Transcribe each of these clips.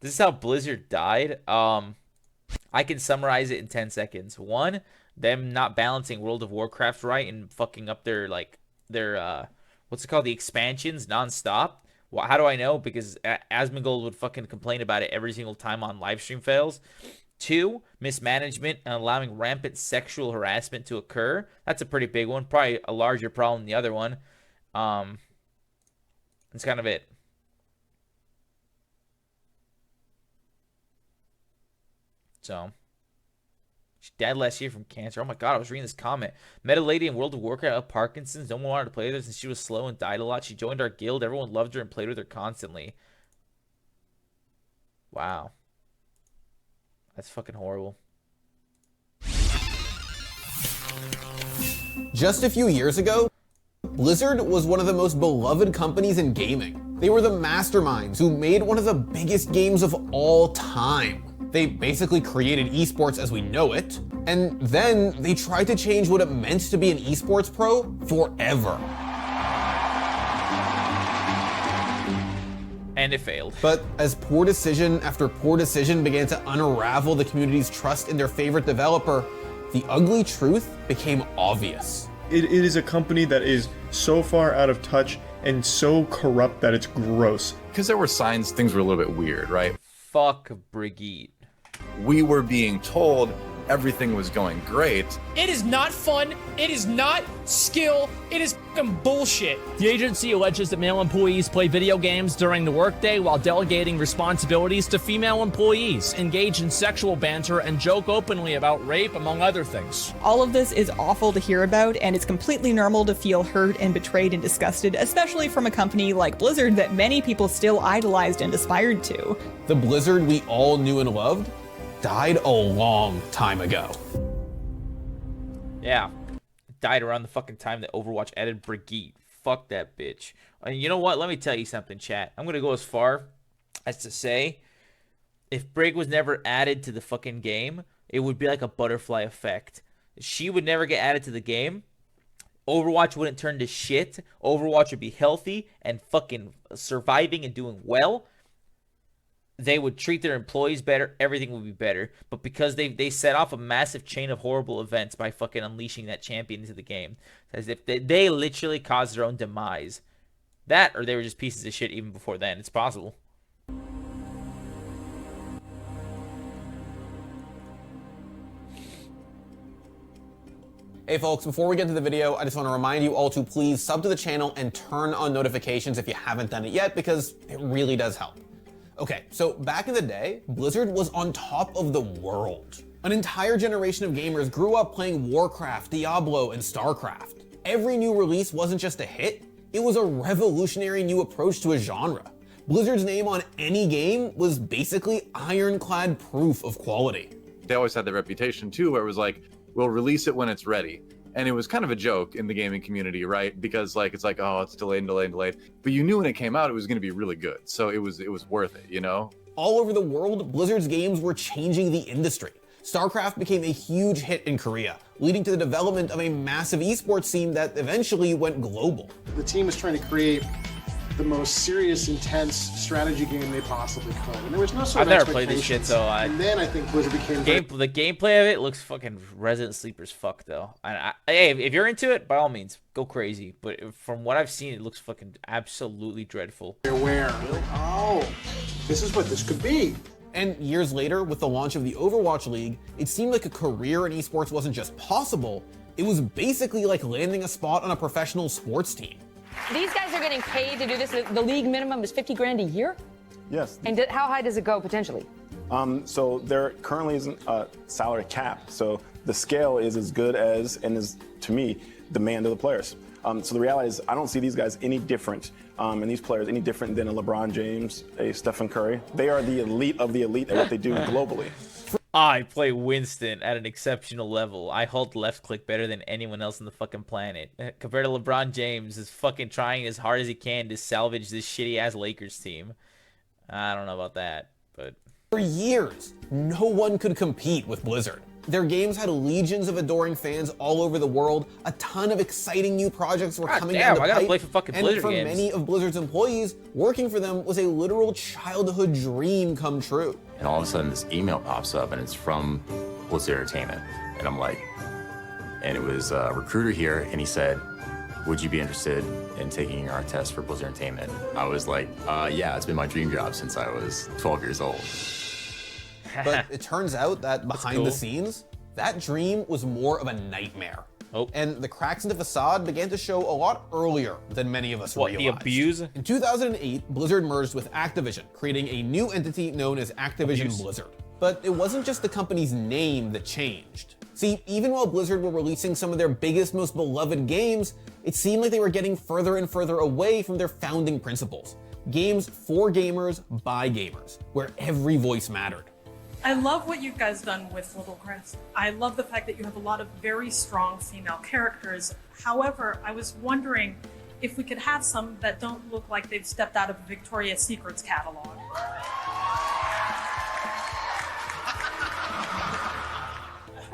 This is how Blizzard died. I can summarize it in 10 seconds. One, them not balancing World of Warcraft right and fucking up their what's it called, the expansions nonstop. Well, how do I know? Because Asmongold would fucking complain about it every single time on live stream fails. Two, mismanagement and allowing rampant sexual harassment to occur. That's a pretty big one. Probably a larger problem than the other one. That's kind of it. So, she died last year from cancer. Oh my god, I was reading this comment. Met a lady in World of Warcraft with Parkinson's. No one wanted to play with her since she was slow and died a lot. She joined our guild. Everyone loved her and played with her constantly. Wow. That's fucking horrible. Just a few years ago, Blizzard was one of the most beloved companies in gaming. They were the masterminds who made one of the biggest games of all time. They basically created esports as we know it, and then they tried to change what it meant to be an esports pro forever. And it failed. But as poor decision after poor decision began to unravel the community's trust in their favorite developer, the ugly truth became obvious. It is a company that is so far out of touch and so corrupt that it's gross. Because there were signs things were a little bit weird, right? Fuck Brigitte. We were being told everything was going great. It is not fun. It is not skill. It is fucking bullshit. The agency alleges that male employees play video games during the workday while delegating responsibilities to female employees, engage in sexual banter, and joke openly about rape, among other things. All of this is awful to hear about, and it's completely normal to feel hurt and betrayed and disgusted, especially from a company like Blizzard that many people still idolized and aspired to. The Blizzard we all knew and loved died a long time ago. Yeah. Died around the fucking time that Overwatch added Brigitte. Fuck that bitch. And you know what? Let me tell you something, chat. I'm going to go as far as to say, if Brig was never added to the fucking game, it would be like a butterfly effect. She would never get added to the game. Overwatch wouldn't turn to shit. Overwatch would be healthy and fucking surviving and doing well. They would treat their employees better. Everything would be better. But because they set off a massive chain of horrible events by fucking unleashing that champion into the game, as if they literally caused their own demise. That, or they were just pieces of shit even before then. It's possible. Hey folks, before we get to the video, I just want to remind you all to please sub to the channel and turn on notifications if you haven't done it yet, because it really does help. Okay, so back in the day, Blizzard was on top of the world. An entire generation of gamers grew up playing Warcraft, Diablo, and StarCraft. Every new release wasn't just a hit, it was a revolutionary new approach to a genre. Blizzard's name on any game was basically ironclad proof of quality. They always had the reputation too, where it was like, we'll release it when it's ready. And it was kind of a joke in the gaming community, right? Because like it's like, oh, it's delayed and delayed and delayed. But you knew when it came out, it was going to be really good. So it was worth it, you know? All over the world, Blizzard's games were changing the industry. StarCraft became a huge hit in Korea, leading to the development of a massive esports scene that eventually went global. The team was trying to create the most serious, intense strategy game they possibly could. And there was no sort I've of never played this shit, so and then I think Blizzard became the gameplay of it looks fucking Resident Sleeper's fuck though. Hey, if you're into it, by all means, go crazy. But from what I've seen, it looks fucking absolutely dreadful. aware. Oh, this is what this could be. And years later, with the launch of the Overwatch League, it seemed like a career in esports wasn't just possible, it was basically like landing a spot on a professional sports team. These guys are getting paid to do this. The league minimum is 50 grand a year? Yes. And how high does it go potentially? So there currently isn't a salary cap. So the scale is as good as, and is, to me, demand of the players. So the reality is I don't see these guys any different, and these players any different than a LeBron James, a Stephen Curry. They are the elite of the elite at what they do globally. I play Winston at an exceptional level. I hold left click better than anyone else on the fucking planet. Compared to LeBron James, is fucking trying as hard as he can to salvage this shitty ass Lakers team. I don't know about that, but For years, no one could compete with Blizzard. Their games had legions of adoring fans all over the world. A ton of exciting new projects were coming down the I gotta pipe. play for fucking And Blizzard for games. many of Blizzard's employees, working for them was a literal childhood dream come true. And all of a sudden this email pops up and it's from Blizzard Entertainment. And I'm like, and it was a recruiter here and he said, would you be interested in taking our test for Blizzard Entertainment? I was like, yeah, it's been my dream job since I was 12 years old. But it turns out that behind cool. the scenes, that dream was more of a nightmare. Oh. And the cracks in the facade began to show a lot earlier than many of us What, realized. the abuse? In 2008, Blizzard merged with Activision, creating a new entity known as Activision Abuse. Blizzard. But it wasn't just the company's name that changed. See, even while Blizzard were releasing some of their biggest, most beloved games, it seemed like they were getting further and further away from their founding principles. Games for gamers, by gamers, where every voice mattered. I love what you've guys done with Little Crest. I love the fact that you have a lot of very strong female characters. However, I was wondering if we could have some that don't look like they've stepped out of a Victoria's Secrets catalog.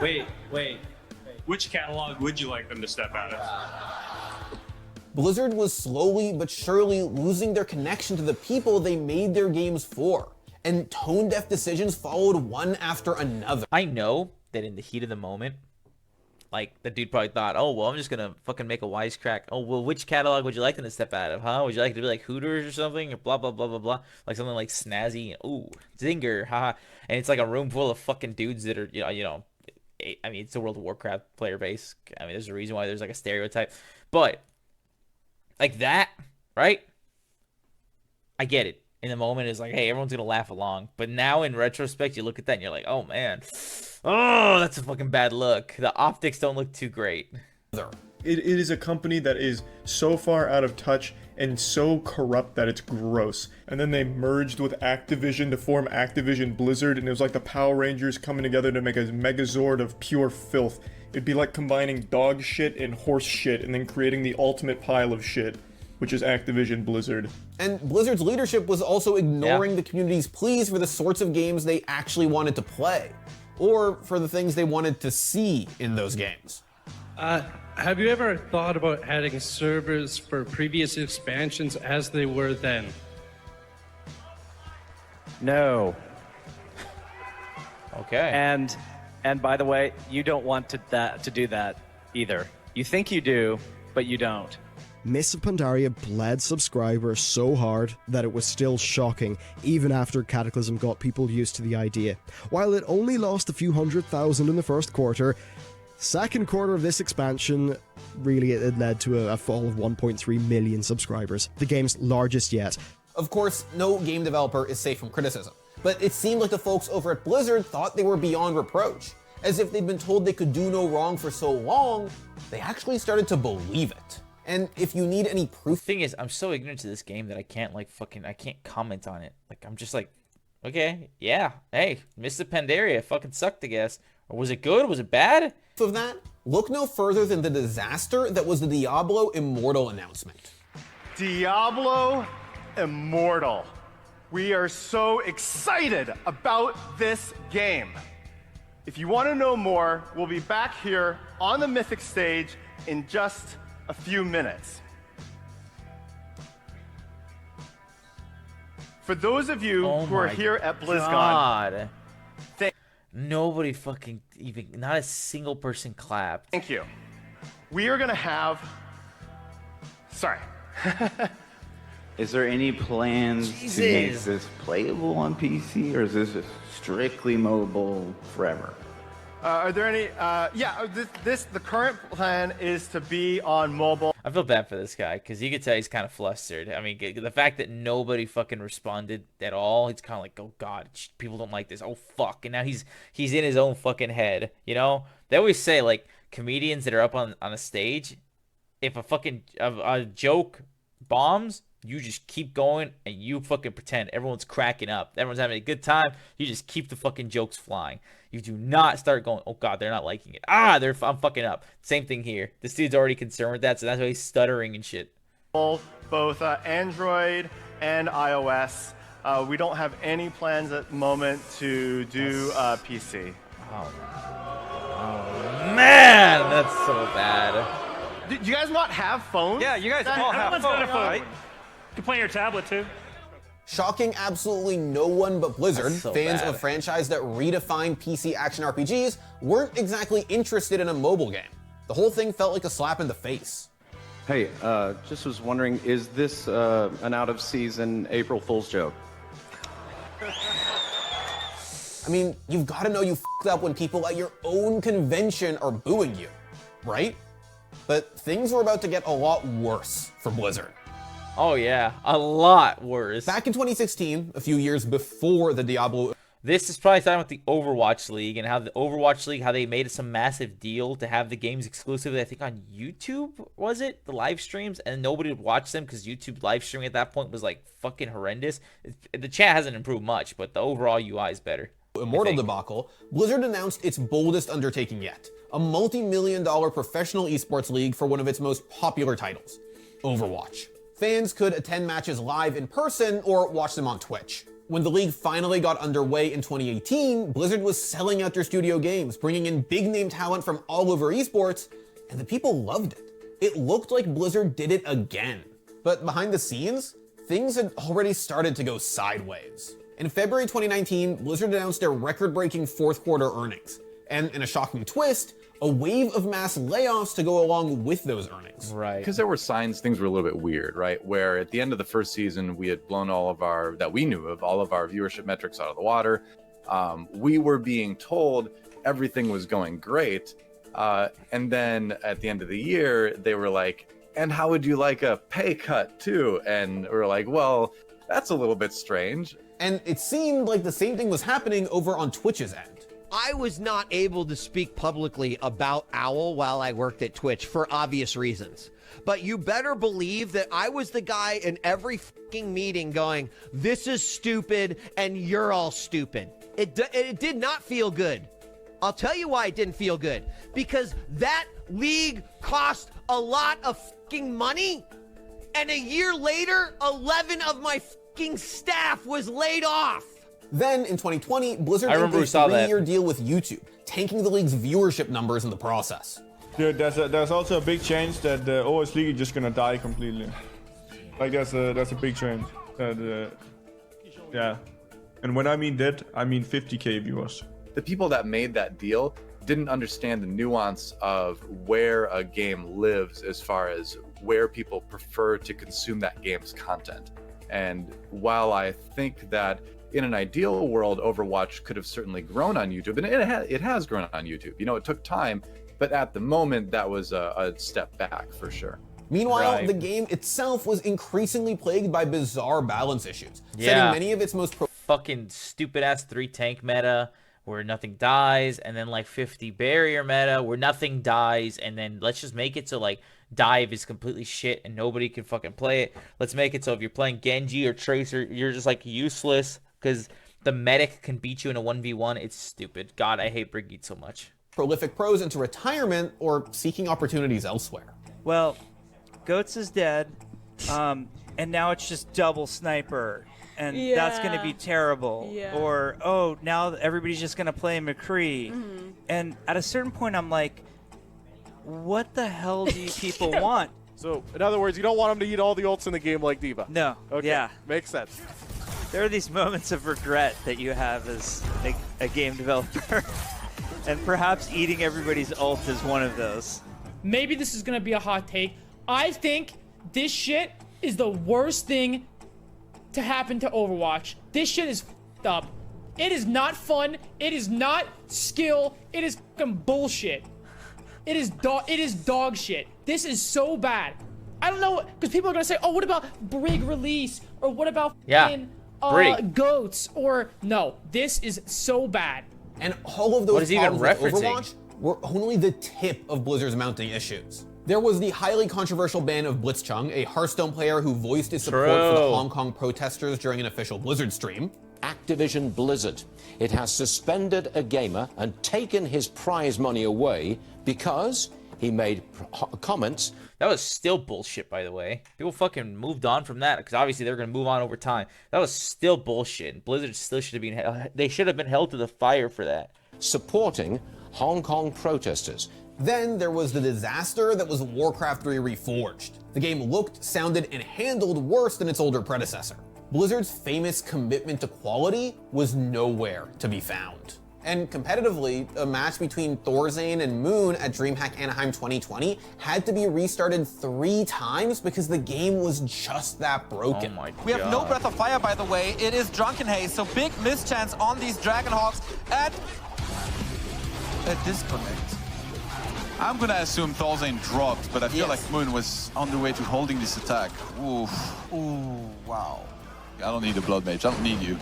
Wait. Which catalog would you like them to step out of? Blizzard was slowly but surely losing their connection to the people they made their games for, and tone-deaf decisions followed one after another. I know that in the heat of the moment, like, the dude probably thought, oh, well, I'm just gonna fucking make a wisecrack. Oh, well, which catalog would you like them to step out of, huh? Would you like it to be like Hooters or something? Or blah, blah, blah, blah, blah. Like something like Snazzy. Ooh, Zinger, haha. And it's like a room full of fucking dudes that are, you know, I mean, it's a World of Warcraft player base. I mean, there's a reason why there's like a stereotype. But, like that, right? I get it. In the moment, it's like, hey, everyone's gonna laugh along. But now, in retrospect, you look at that and you're like, oh man, oh, that's a fucking bad look. The optics don't look too great. It is a company that is so far out of touch and so corrupt that it's gross. And then they merged with Activision to form Activision Blizzard, and it was like the Power Rangers coming together to make a Megazord of pure filth. It'd be like combining dog shit and horse shit and then creating the ultimate pile of shit, which is Activision Blizzard. And Blizzard's leadership was also ignoring the community's pleas for the sorts of games they actually wanted to play, or for the things they wanted to see in those games. Have you ever thought about adding servers for previous expansions as they were then? No. Okay. And by the way, you don't want to do that either. You think you do, but you don't. Mists of Pandaria bled subscribers so hard that it was still shocking, even after Cataclysm got people used to the idea. While it only lost a few 100,000 in the first quarter, second quarter of this expansion, really it led to a fall of 1.3 million subscribers, the game's largest yet. Of course, no game developer is safe from criticism, but it seemed like the folks over at Blizzard thought they were beyond reproach. As if they'd been told they could do no wrong for so long, they actually started to believe it. And if you need any proof... Thing is, I'm so ignorant to this game that I can't, like, I can't comment on it. Like, I'm just like, okay, yeah, hey, Mists of Pandaria fucking sucked, I guess. Or was it good? Was it bad? Of that, look no further than the disaster that was the Diablo Immortal announcement. Diablo Immortal. We are so excited about this game. If you want to know more, we'll be back here on the Mythic stage in just a few minutes. For those of you who are here at BlizzCon, nobody fucking even, not a single person clapped. Thank you. We are gonna have, sorry. Is there any plans to make this playable on PC, or is this strictly mobile forever? Are there any, the current plan is to be on mobile. I feel bad for this guy, because you could tell he's kind of flustered. I mean, the fact that nobody fucking responded at all, it's kind of like, oh god, people don't like this, oh fuck, and now he's in his own fucking head, you know? They always say, like, comedians that are up on a stage, if a fucking, a joke bombs, you just keep going and you fucking pretend everyone's cracking up, everyone's having a good time, you just keep the fucking jokes flying. You do not start going, oh god, they're not liking it. I'm fucking up. Same thing here. This dude's already concerned with that, so that's why he's stuttering and shit. Both Android and iOS. We don't have any plans at the moment to do PC. Wow. man, that's so bad. Do you guys not have phones? Yeah, you guys all have Everyone's got a phone. right? You can play on your tablet too. Shocking absolutely no one but Blizzard, That's so fans bad. of a franchise that redefined PC action RPGs, weren't exactly interested in a mobile game. The whole thing felt like a slap in the face. Hey, just was wondering, is this an out-of-season April Fool's joke? I mean, you've got to know you f***ed up when people at your own convention are booing you, right? But things were about to get a lot worse for Blizzard. Oh yeah, a lot worse. Back in 2016, a few years before the Diablo... This is probably starting with the Overwatch League and how the Overwatch League, how they made some massive deal to have the games exclusively, I think on YouTube, was it? The live streams, and nobody would watch them because YouTube live streaming at that point was like fucking horrendous. The chat hasn't improved much, but the overall UI is better. Immortal debacle, Blizzard announced its boldest undertaking yet, a multi-million-dollar professional esports league for one of its most popular titles, Overwatch. Fans could attend matches live in person or watch them on Twitch. When the league finally got underway in 2018, Blizzard was selling out their studio games, bringing in big-name talent from all over esports, and the people loved it. It looked like Blizzard did it again. But behind the scenes, things had already started to go sideways. In February 2019, Blizzard announced their record-breaking fourth quarter earnings. And in a shocking twist, a wave of mass layoffs to go along with those earnings. Right. Because there were signs things were a little bit weird, right? Where at the end of the first season, we had blown all of our, that we knew of, all of our viewership metrics out of the water. We were being told everything was going great. And then at the end of the year, they were like, and how would you like a pay cut too? And we're like, well, that's a little bit strange. And it seemed like the same thing was happening over on Twitch's end. I was not able to speak publicly about OWL while I worked at Twitch for obvious reasons. But you better believe that I was the guy in every fucking meeting going, this is stupid and you're all stupid. It did not feel good. I'll tell you why it didn't feel good. Because that league cost a lot of fucking money. And a year later, 11 of my fucking staff was laid off. Then, in 2020, Blizzard I inked remember a we saw that. 3-year deal with YouTube, tanking the league's viewership numbers in the process. Dude, there's also a big change that the Overwatch League is just gonna die completely. Like that's a big change. Yeah, and when I mean that, I mean 50K viewers. The people that made that deal didn't understand the nuance of where a game lives as far as where people prefer to consume that game's content. And while I think that in an ideal world, Overwatch could have certainly grown on YouTube, and it has grown on YouTube. You know, it took time, but at the moment, that was a step back for sure. Meanwhile, the game itself was increasingly plagued by bizarre balance issues, setting Yeah. many of its most Fucking stupid-ass 3 tank meta where nothing dies, and then like 50 barrier meta where nothing dies, and then let's just make it so like dive is completely shit and nobody can fucking play it. Let's make it so if you're playing Genji or Tracer, you're just like useless because the medic can beat you in a 1v1. It's stupid. God, I hate Brigitte so much. prolific pros into retirement or seeking opportunities elsewhere. Well, Goats is dead, and now it's just double sniper, and that's going to be terrible. Yeah. Or, oh, now everybody's just going to play McCree. Mhm. And at a certain point, I'm like, what the hell do you people want? So, in other words, you don't want him to eat all the ults in the game like D.Va? No. Okay. Yeah. Makes sense. There are these moments of regret that you have as a game developer, and perhaps eating everybody's ult is one of those. Maybe this is gonna be a hot take. I think this shit is the worst thing to happen to Overwatch. This shit is f***ed up. It is not fun. It is not skill. It is fucking bullshit. It is dog shit. This is so bad. I don't know, because people are gonna say, oh, what about Brig release? Or what about fucking, Brig. Goats? Or no, this is so bad. And all of those What is he even problems with referencing? Overwatch were only the tip of Blizzard's mounting issues. There was the highly controversial ban of Blitzchung, a Hearthstone player who voiced his support for the True. Hong Kong protesters during an official Blizzard stream. Activision Blizzard. It has suspended a gamer and taken his prize money away because he made comments. That was still bullshit, by the way. People fucking moved on from that because obviously they're gonna move on over time. That was still bullshit. Blizzard still should have been. They should have been held to the fire for that. Supporting Hong Kong protesters. Then there was the disaster that was Warcraft 3 Reforged. The game looked, sounded, and handled worse than its older predecessor. Blizzard's famous commitment to quality was nowhere to be found. And competitively, a match between Thorzane and Moon at DreamHack Anaheim 2020 had to be restarted 3 times because the game was just that broken. Oh my God. We have no Breath of Fire, by the way. It is Drunken Haze, so big mischance on these Dragonhawks at a disconnect. I'm gonna assume Thorzane dropped, but I feel Yes. like Moon was on the way to holding this attack. Oof. Ooh, wow. I don't need a Blood Mage, I don't need you.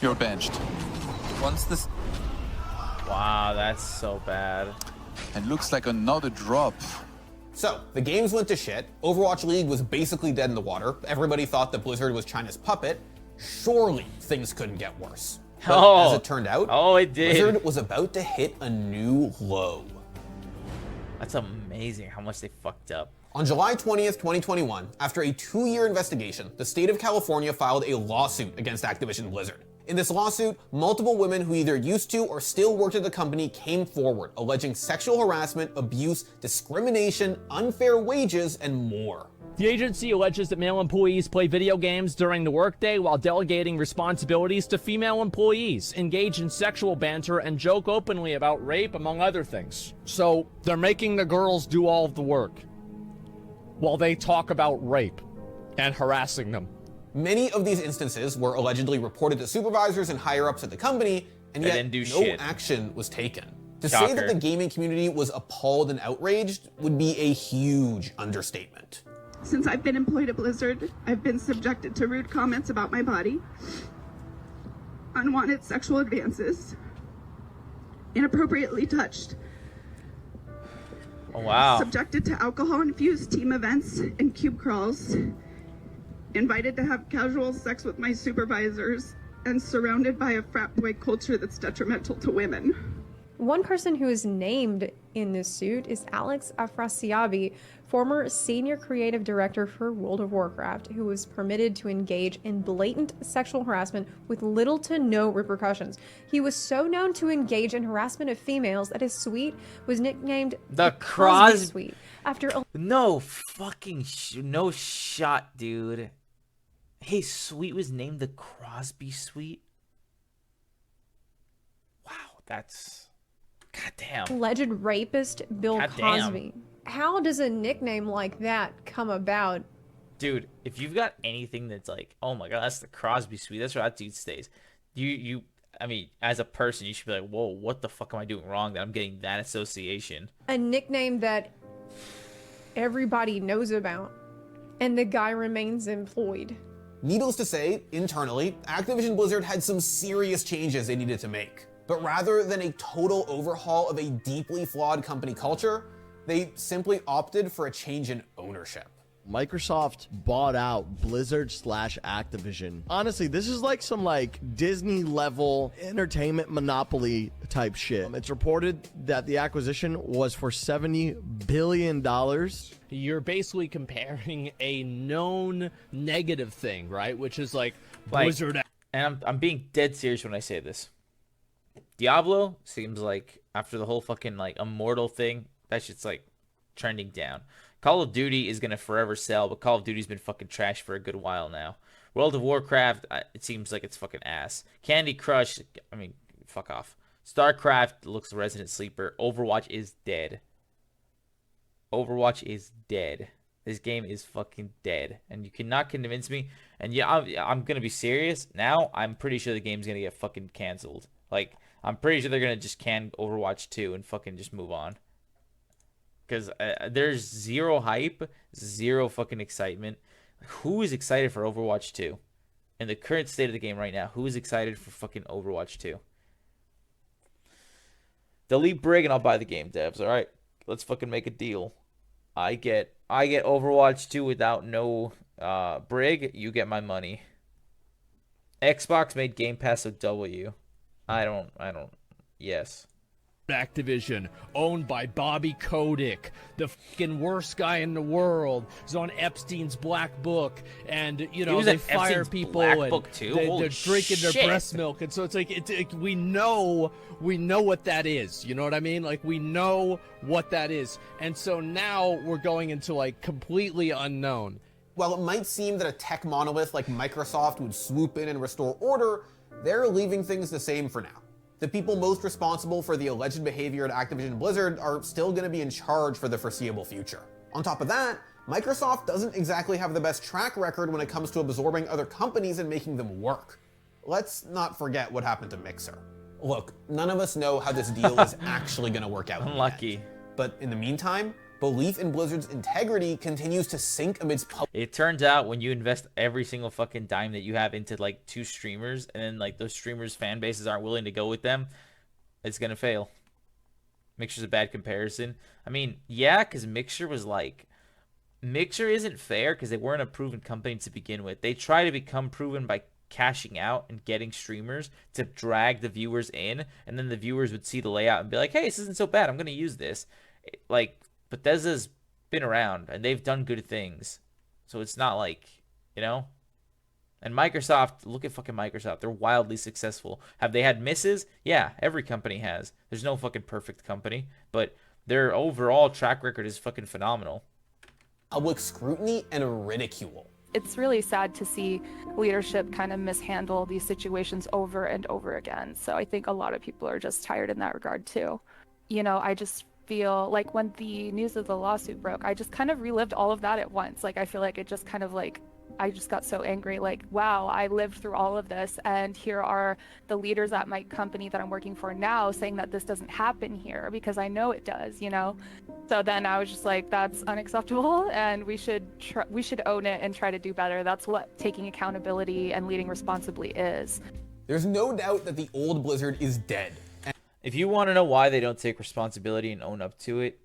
You're benched. Once this... Wow, that's so bad. It looks like another drop. So, the games went to shit, Overwatch League was basically dead in the water, everybody thought that Blizzard was China's puppet. Surely things couldn't get worse. But as it turned out, it did. Blizzard was about to hit a new low. That's amazing how much they fucked up. On July 20th, 2021, after a 2-year investigation, the state of California filed a lawsuit against Activision Blizzard. In this lawsuit, multiple women who either used to or still worked at the company came forward, alleging sexual harassment, abuse, discrimination, unfair wages, and more. The agency alleges that male employees play video games during the workday while delegating responsibilities to female employees, engage in sexual banter, and joke openly about rape, among other things. So they're making the girls do all of the work while they talk about rape and harassing them. Many of these instances were allegedly reported to supervisors and higher-ups at the company, and They yet didn't do no shit. action was taken. To say Shocker. that the gaming community was appalled and outraged would be a huge understatement. Since I've been employed at Blizzard, I've been subjected to rude comments about my body, unwanted sexual advances, inappropriately touched, Oh, wow. subjected to alcohol-infused team events and cube crawls, invited to have casual sex with my supervisors, and surrounded by a frat boy culture that's detrimental to women. One person who is named in this suit is Alex Afrasiabi, former senior creative director for World of Warcraft, who was permitted to engage in blatant sexual harassment with little to no repercussions. He was so known to engage in harassment of females that his suite was nicknamed The Crosby Cros- Suite after a No fucking no shot, dude. His suite was named the Crosby Suite. Wow, that's goddamn. alleged rapist Bill Goddamn. Cosby. How does a nickname like that come about? Dude, if you've got anything that's like, oh my God, that's the Crosby Suite, that's where that dude stays. I mean, as a person, you should be like, whoa, what the fuck am I doing wrong that I'm getting that association? A nickname that everybody knows about, and the guy remains employed. Needless to say, internally, Activision Blizzard had some serious changes they needed to make. But rather than a total overhaul of a deeply flawed company culture, they simply opted for a change in ownership. Microsoft bought out Blizzard/Activision. Honestly, this is like some Disney level entertainment monopoly type shit. It's reported that the acquisition was for $70 billion. You're basically comparing a known negative thing, right? Which is like Blizzard. And I'm being dead serious when I say this. Diablo seems like after the whole fucking Immortal thing, that shit's trending down. Call of Duty is gonna forever sell, but Call of Duty's been fucking trash for a good while now. World of Warcraft, it seems like it's fucking ass. Candy Crush, I mean, fuck off. StarCraft looks resident sleeper. Overwatch is dead. Overwatch is dead. This game is fucking dead, and you cannot convince me. And yeah, I'm gonna be serious now. I'm pretty sure the game's gonna get fucking canceled. I'm pretty sure they're gonna just can Overwatch 2 and fucking just move on. Because there's zero hype, zero fucking excitement. Who is excited for Overwatch 2? In the current state of the game right now, who is excited for fucking Overwatch 2? Delete Brig and I'll buy the game, devs. All right, let's fucking make a deal. I get Overwatch 2 without no Brig. You get my money. Xbox made Game Pass a W. I don't. Yes. Activision, owned by Bobby Kotick, the fucking worst guy in the world. He's on Epstein's Black Book, and you know they fire Epstein's people Black and Book too? they're drinking shit. their breast milk, and so it's like we know what that is. You know what I mean? Like we know what that is, and so now we're going into like completely unknown. While it might seem that a tech monolith like Microsoft would swoop in and restore order, they're leaving things the same for now. The people most responsible for the alleged behavior at Activision Blizzard are still going to be in charge for the foreseeable future. On top of that, Microsoft doesn't exactly have the best track record when it comes to absorbing other companies and making them work. Let's not forget what happened to Mixer. Look, none of us know how this deal is actually going to work out. Unlucky. But in the meantime, belief in Blizzard's integrity continues to sink amidst It turns out when you invest every single fucking dime that you have into like 2 streamers, and then like those streamers' fan bases aren't willing to go with them, it's gonna fail. Mixer's a bad comparison. I mean, yeah, because Mixer isn't fair because they weren't a proven company to begin with. They try to become proven by cashing out and getting streamers to drag the viewers in, and then the viewers would see the layout and be like, hey, this isn't so bad, I'm gonna use this. Like, Bethesda's been around and they've done good things, so it's not like, you know. And Microsoft, look at fucking Microsoft, they're wildly successful. Have they had misses? Yeah, every company has. There's no fucking perfect company, but their overall track record is fucking phenomenal. Public scrutiny and ridicule. It's really sad to see leadership kind of mishandle these situations over and over again. So I think a lot of people are just tired in that regard too. You know, I just feel like when the news of the lawsuit broke, I just kind of relived all of that at once. Like, I feel like it just kind of like, I just got so angry. Like, wow, I lived through all of this, and here are the leaders at my company that I'm working for now saying that this doesn't happen here because I know it does, you know? So then I was just like, that's unacceptable, and we should own it and try to do better. That's what taking accountability and leading responsibly is. There's no doubt that the old Blizzard is dead. If you want to know why they don't take responsibility and own up to it,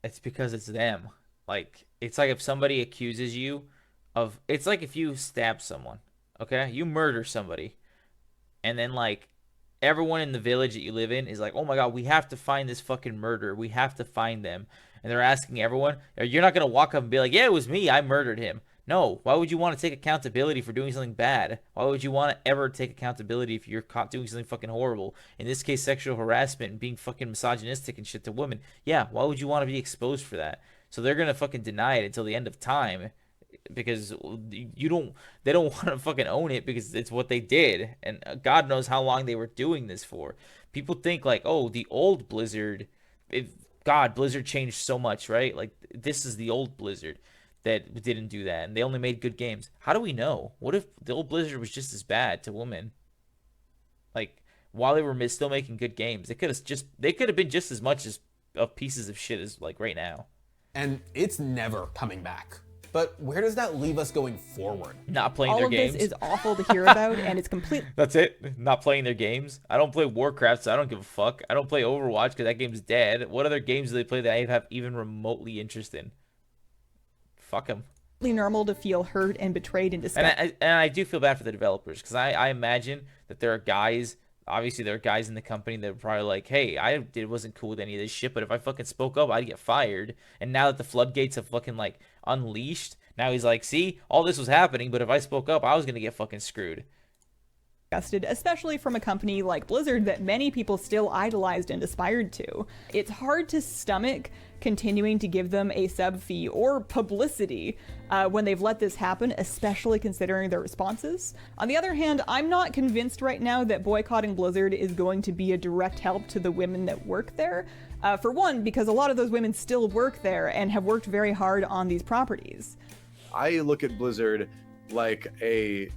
it's because it's them. Like, it's like if somebody accuses you of, it's like if you stab someone, okay? You murder somebody, and then like everyone in the village that you live in is like, oh my god, we have to find this fucking murderer. We have to find them. And they're asking everyone, you're not going to walk up and be like, yeah, it was me. I murdered him. No, why would you want to take accountability for doing something bad? Why would you want to ever take accountability if you're caught doing something fucking horrible? In this case, sexual harassment and being fucking misogynistic and shit to women. Yeah, why would you want to be exposed for that? So they're going to fucking deny it until the end of time because they don't want to fucking own it because it's what they did. And God knows how long they were doing this for. People think like, oh, the old Blizzard, Blizzard changed so much, right? Like, this is the old Blizzard that didn't do that, and they only made good games. How do we know? What if the old Blizzard was just as bad to women? Like, while they were still making good games, they could have been just as much as of pieces of shit as like right now. And it's never coming back. But where does that leave us going forward? Not playing their games. All of this is awful to hear about, and it's complete. That's it? Not playing their games? I don't play Warcraft, so I don't give a fuck. I don't play Overwatch because that game's dead. What other games do they play that I have even remotely interest in? Fuck them. Normal to feel hurt and betrayed and disgusted. And I do feel bad for the developers because I imagine that there are guys, obviously there are guys in the company that are probably like, hey, wasn't cool with any of this shit, but if I fucking spoke up, I'd get fired. And now that the floodgates have fucking like unleashed, now he's like, see, all this was happening, but if I spoke up, I was gonna get fucking screwed. Especially from a company like Blizzard that many people still idolized and aspired to. It's hard to stomach continuing to give them a sub fee or publicity when they've let this happen, especially considering their responses. On the other hand, I'm not convinced right now that boycotting Blizzard is going to be a direct help to the women that work there. For one, because a lot of those women still work there and have worked very hard on these properties. I look at Blizzard like a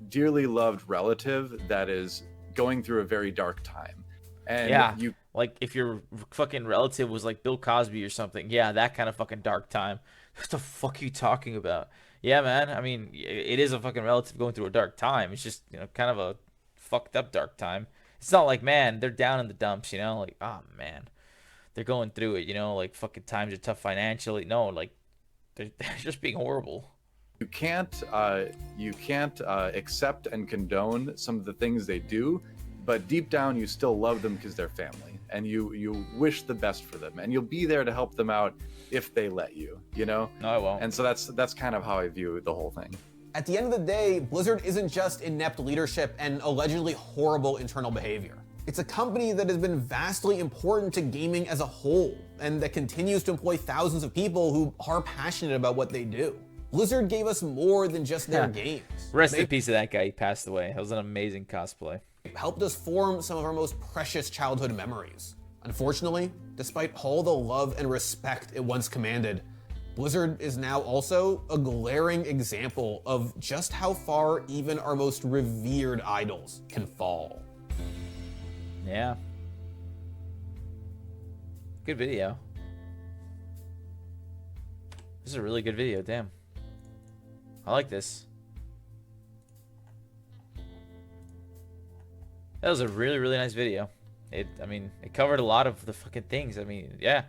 dearly loved relative that is going through a very dark time. And yeah, like if your fucking relative was like Bill Cosby or something, yeah, that kind of fucking dark time. What the fuck are you talking about? Yeah, man, I mean, it is a fucking relative going through a dark time. It's just, you know, kind of a fucked up dark time. It's not like, man, they're down in the dumps, you know, like, oh man, they're going through it, you know, like fucking times are tough financially. No, like they're just being horrible. You can't accept and condone some of the things they do, but deep down you still love them because they're family. and you wish the best for them, and you'll be there to help them out if they let you, you know? No, I won't. And so that's kind of how I view the whole thing. At the end of the day, Blizzard isn't just inept leadership and allegedly horrible internal behavior. It's a company that has been vastly important to gaming as a whole, and that continues to employ thousands of people who are passionate about what they do. Blizzard gave us more than just their games. Rest in peace to that guy. He passed away. That was an amazing cosplay. Helped us form some of our most precious childhood memories. Unfortunately, despite all the love and respect it once commanded, Blizzard is now also a glaring example of just how far even our most revered idols can fall. Yeah. Good video. This is a really good video, damn. I like this. That was a really, really nice video. I mean, it covered a lot of the fucking things. I mean, yeah.